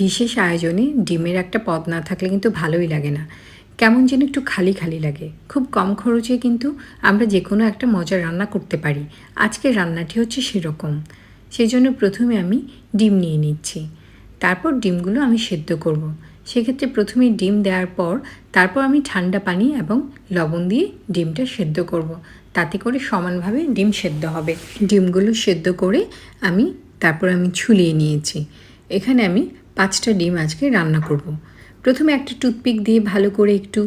বিশেষ আয়োজনে ডিমের একটা পদ না থাকলে কিন্তু ভালোই লাগে না। কেমন যেন একটু খালি খালি লাগে। খুব কম খরচে কিন্তু আমরা যে কোনো একটা মজার রান্না করতে পারি। আজকের রান্নাটি হচ্ছে সেরকম। সেই জন্য প্রথমে আমি ডিম নিয়ে নিচ্ছি। তারপর ডিমগুলো আমি সেদ্ধ করব। সেক্ষেত্রে প্রথমে ডিম দেওয়ার পর তারপর আমি ঠান্ডা পানি এবং লবণ দিয়ে ডিমটা সেদ্ধ করব। তাতে করে সমানভাবে ডিম সেদ্ধ হবে। ডিমগুলো সেদ্ধ করে তারপর আমি ছুলিয়ে নিয়েছি। এখানে আমি 5টা ডিম আজকে রান্না করব। প্রথমে একটা টুথপিক দিয়ে ভালো করে একটু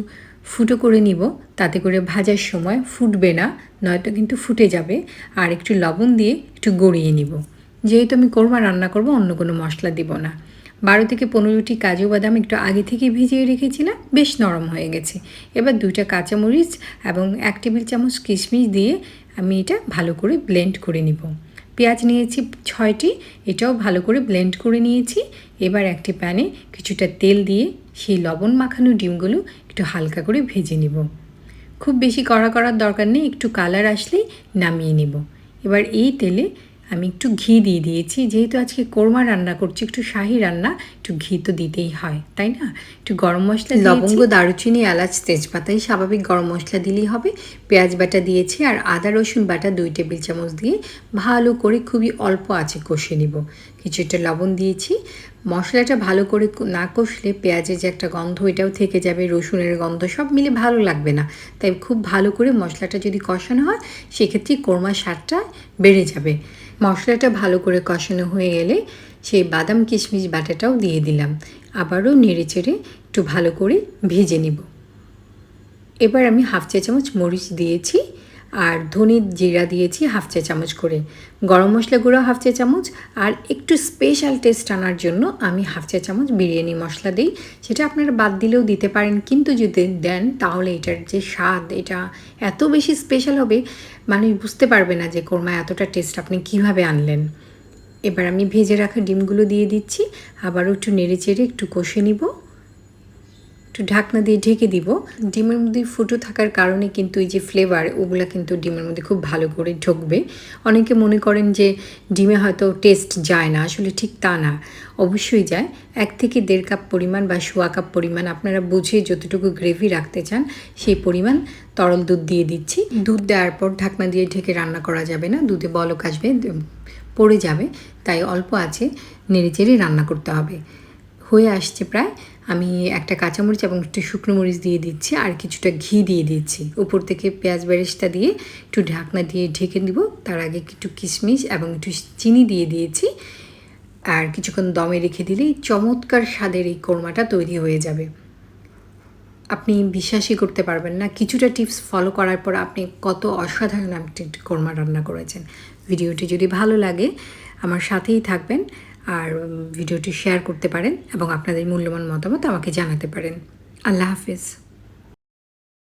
ফুটো করে নিব, তাতে করে ভাজার সময় ফুটবে না, নয়তো কিন্তু ফুটে যাবে। আর একটু লবণ দিয়ে একটু গড়িয়ে নিব। যেহেতু আমি কোরমা রান্না করব, অন্য কোনো মশলা দিব না। 12 থেকে 15টি কাজু বাদাম একটু আগে থেকে ভিজিয়ে রেখেছিলাম, বেশ নরম হয়ে গেছে। এবার 2টা কাঁচামরিচ এবং 1 টেবিল চামচ কিশমিশ দিয়ে আমি এটা ভালো করে ব্লেন্ড করে নিব। পেঁয়াজ নিয়েছি 6টি, এটাও ভালো করে ব্লেন্ড করে নিয়েছি। এবার একটি প্যানে কিছুটা তেল দিয়ে সেই লবণ মাখানো ডিমগুলো একটু হালকা করে ভেজে নিব। খুব বেশি কড়া করার দরকার নেই, একটু কালার আসলেই নামিয়ে নেব। এবার এই তেলে আমি একটু ঘি দিয়ে দিয়েছি। যেহেতু আজকে কোরমা রান্না করছি, একটু শাহি রান্না, একটু ঘি তো দিতেই হয়, তাই না? একটু গরম মশলা, লবঙ্গ, দারুচিনি, এলাচ, তেজপাতাই স্বাভাবিক গরম মশলা দিলেই হবে। পেঁয়াজ বাটা দিয়েছি আর আদা রসুন বাটা 2 টেবিল চামচ দিয়ে ভালো করে খুবই অল্প আঁচে কষে নিব। কিছুটা লবণ দিয়েছি। মশলাটা ভালো করে না কষলে পেঁয়াজের যে একটা গন্ধ, এটাও থেকে যাবে, রসুনের গন্ধ, সব মিলে ভালো লাগবে না। তাই খুব ভালো করে মশলাটা যদি কষানো হয়, সেক্ষেত্রে কোরমার স্বাদটা বেড়ে যাবে। মশলাটা ভালো করে কষানো হয়ে গেলে সেই বাদাম কিশমিশ বাটাটাও দিয়ে দিলাম। আবারও নেড়ে চেড়ে একটু ভালো করে ভেজে নিব। এবার আমি 1/2 চা চামচ মরিচ দিয়েছি আর ধনে জিরা দিয়েছি 1/2 চা চামচ করে। গরম মশলা গুঁড়ো 1/2 চা চামচ আর একটু স্পেশাল টেস্ট আনার জন্য আমি 1/2 চা চামচ বিরিয়ানি মশলা দিই। সেটা আপনারা বাদ দিলেও দিতে পারেন, কিন্তু যদি দেন তাহলে এটার যে স্বাদ, এটা এত বেশি স্পেশাল হবে, মানুষ বুঝতে পারবে না যে কোরমায় এতটা টেস্ট আপনি কিভাবে আনলেন। এবার আমি ভেজে রাখা ডিমগুলো দিয়ে দিচ্ছি। আবারও একটু নেড়ে চেড়ে একটু কষে নিব। একটু ঢাকনা দিয়ে ঢেকে দিব। ডিমের মধ্যে ফুটো থাকার কারণে কিন্তু এই যে ফ্লেভার, ওগুলো কিন্তু ডিমের মধ্যে খুব ভালো করে ঢুকবে। অনেকে মনে করেন যে ডিমে হয়তো টেস্ট যায় না, আসলে ঠিক তা না, অবশ্যই যায়। 1 থেকে 1.5 কাপ পরিমাণ বা 1/4 কাপ পরিমাণ আপনারা বুঝে যতটুকু গ্রেভি রাখতে চান সেই পরিমাণ তরল দুধ দিয়ে দিচ্ছি। দুধ দেওয়ার পর ঢাকনা দিয়ে ঢেকে রান্না করা যাবে না, দুধে বলক আসবে, পড়ে যাবে। তাই অল্প আছে নেড়ে চেড়ে রান্না করতে হবে। হয়ে আসছে প্রায়। আমি একটা কাঁচামরিচ এবং একটু শুকনো মরিচ দিয়ে দিচ্ছি আর কিছুটা ঘি দিয়ে দিচ্ছি। উপর থেকে পেঁয়াজ বেরেস্তা দিয়ে একটু ঢাকনা দিয়ে ঢেকে দিব। তার আগে একটু কিশমিশ এবং একটু চিনি দিয়ে দিয়েছি। আর কিছুক্ষণ দমে রেখে দিলেই চমৎকার স্বাদের এই কোরমাটা তৈরি হয়ে যাবে। আপনি বিশ্বাসই করতে পারবেন না, কিছুটা টিপস ফলো করার পর আপনি কত অসাধারণ একটি কোরমা রান্না করেছেন। ভিডিওটি যদি ভালো লাগে আমার সাথেই থাকবেন আর ভিডিওটি শেয়ার করতে পারেন এবং আপনাদের মূল্যবান মতামত আমাকে জানাতে পারেন। আল্লাহ হাফেজ।